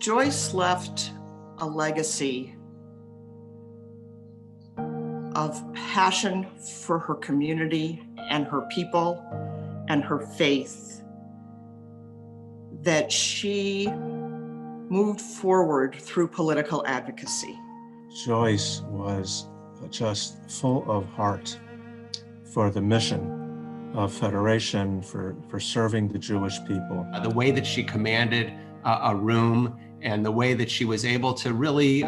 Joyce left a legacy of passion for her community and her people and her faith that she moved forward through political advocacy. Joyce was just full of heart for the mission of Federation, for serving the Jewish people. The way that she commanded a room and the way that she was able to really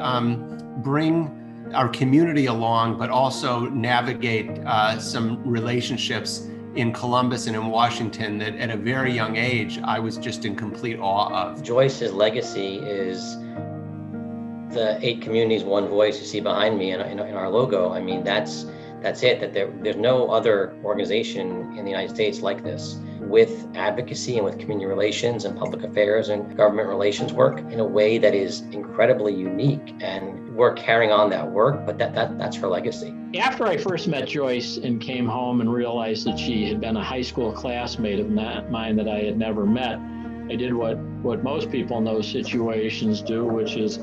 bring our community along, but also navigate some relationships in Columbus and in Washington that at a very young age, I was just in complete awe of. Joyce's legacy is the 8 communities, 1 voice you see behind me in our logo. I mean, that's it, that there's no other organization in the United States like this, with advocacy and with community relations and public affairs and government relations work in a way that is incredibly unique. And we're carrying on that work, but that's her legacy. After I first met Joyce and came home and realized that she had been a high school classmate of mine that I had never met, I did what most people in those situations do, which is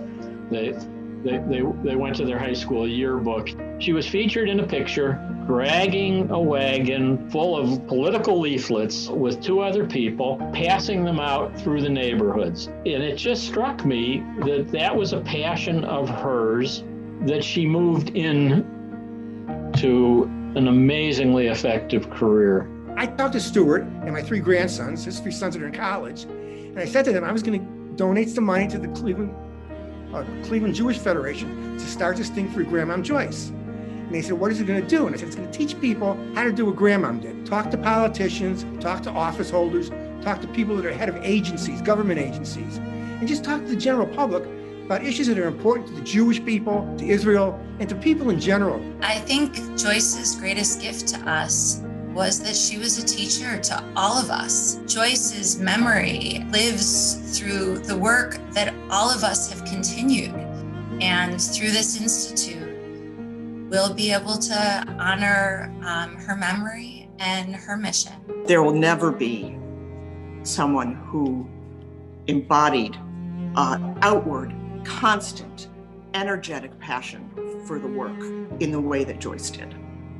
they went to their high school yearbook. She was featured in a picture dragging a wagon full of political leaflets with 2 other people, passing them out through the neighborhoods. And it just struck me that was a passion of hers that she moved in to an amazingly effective career. I talked to Stuart and my 3 grandsons, his 3 sons that are in college, and I said to them I was going to donate some money to the Cleveland Jewish Federation to start this thing for Grandmom Joyce. And they said, what is it going to do? And I said, it's going to teach people how to do what Grandmom did. Talk to politicians, talk to office holders, talk to people that are head of agencies, government agencies, and just talk to the general public about issues that are important to the Jewish people, to Israel, and to people in general. I think Joyce's greatest gift to us was that she was a teacher to all of us. Joyce's memory lives through the work that all of us have continued. And through this institute, we'll be able to honor her memory and her mission. There will never be someone who embodied outward, constant, energetic passion for the work in the way that Joyce did.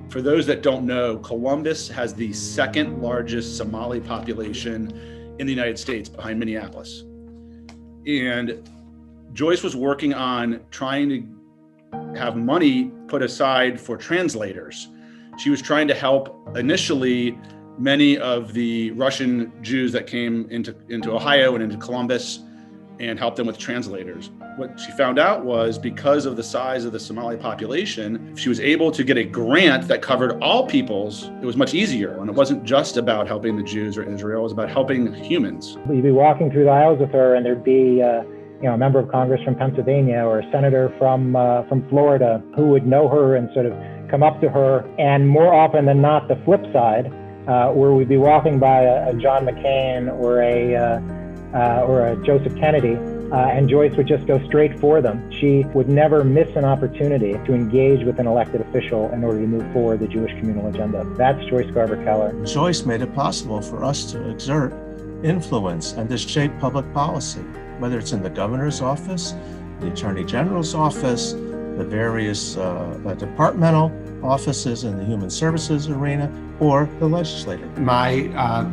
For those that don't know, Columbus has the 2nd largest Somali population in the United States, behind Minneapolis. And Joyce was working on trying to have money put aside for translators. She was trying to help initially many of the Russian Jews that came into Ohio and into Columbus and help them with translators. What she found out was, because of the size of the Somali population, if she was able to get a grant that covered all peoples, it was much easier. And it wasn't just about helping the Jews or Israel, it was about helping humans. You'd be walking through the aisles with her and there'd be a member of Congress from Pennsylvania or a senator from Florida who would know her and sort of come up to her. And more often than not, the flip side, where we'd be walking by a John McCain or a Joseph Kennedy, and Joyce would just go straight for them. She would never miss an opportunity to engage with an elected official in order to move forward the Jewish communal agenda. That's Joyce Garver Keller. Joyce made it possible for us to exert influence and to shape public policy, whether it's in the governor's office, the attorney general's office, the various departmental offices in the human services arena, or the legislature. My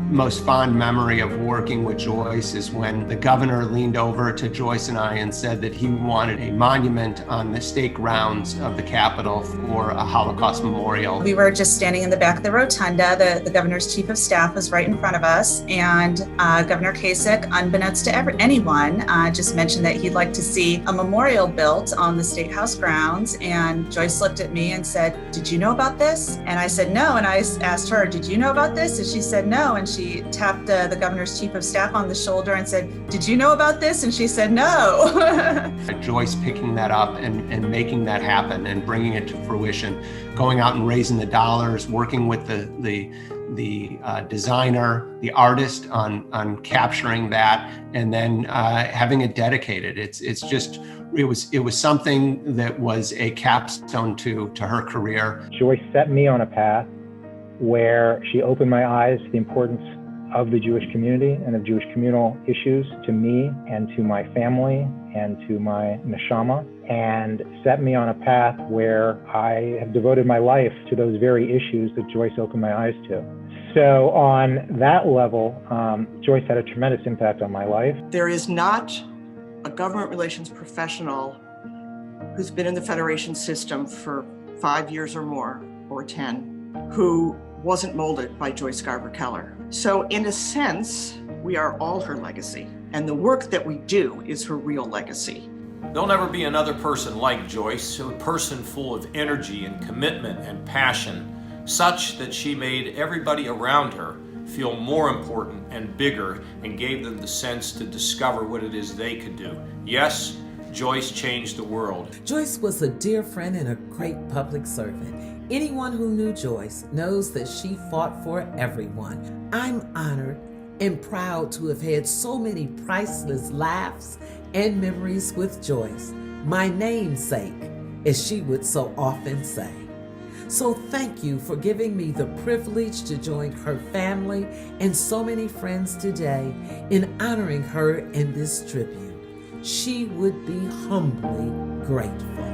most fond memory of working with Joyce is when the governor leaned over to Joyce and I and said that he wanted a monument on the state grounds of the Capitol for a Holocaust memorial. We were just standing in the back of the rotunda. The governor's chief of staff was right in front of us, and Governor Kasich, unbeknownst to anyone, just mentioned that he'd like to see a memorial built on the State House grounds. And Joyce looked at me and said, "Did you know about this?" And I said, "No." And I asked her, "Did you know about this?" And she said, "No." And she tapped the governor's chief of staff on the shoulder and said, "Did you know about this?" And she said, "No." Joyce picking that up and making that happen and bringing it to fruition, going out and raising the dollars, working with the designer, the artist on capturing that, and then having it dedicated. It was something that was a capstone to her career. Joyce set me on a path where she opened my eyes to the importance of the Jewish community and of Jewish communal issues to me and to my family and to my neshama, and set me on a path where I have devoted my life to those very issues that Joyce opened my eyes to. So on that level, Joyce had a tremendous impact on my life. There is not a government relations professional who's been in the Federation system for 5 years or more, or 10, who wasn't molded by Joyce Garver Keller. So in a sense, we are all her legacy, and the work that we do is her real legacy. There'll never be another person like Joyce, a person full of energy and commitment and passion, such that she made everybody around her feel more important and bigger and gave them the sense to discover what it is they could do. Yes, Joyce changed the world. Joyce was a dear friend and a great public servant. Anyone who knew Joyce knows that she fought for everyone. I'm honored and proud to have had so many priceless laughs and memories with Joyce, my namesake, as she would so often say. So thank you for giving me the privilege to join her family and so many friends today in honoring her in this tribute. She would be humbly grateful.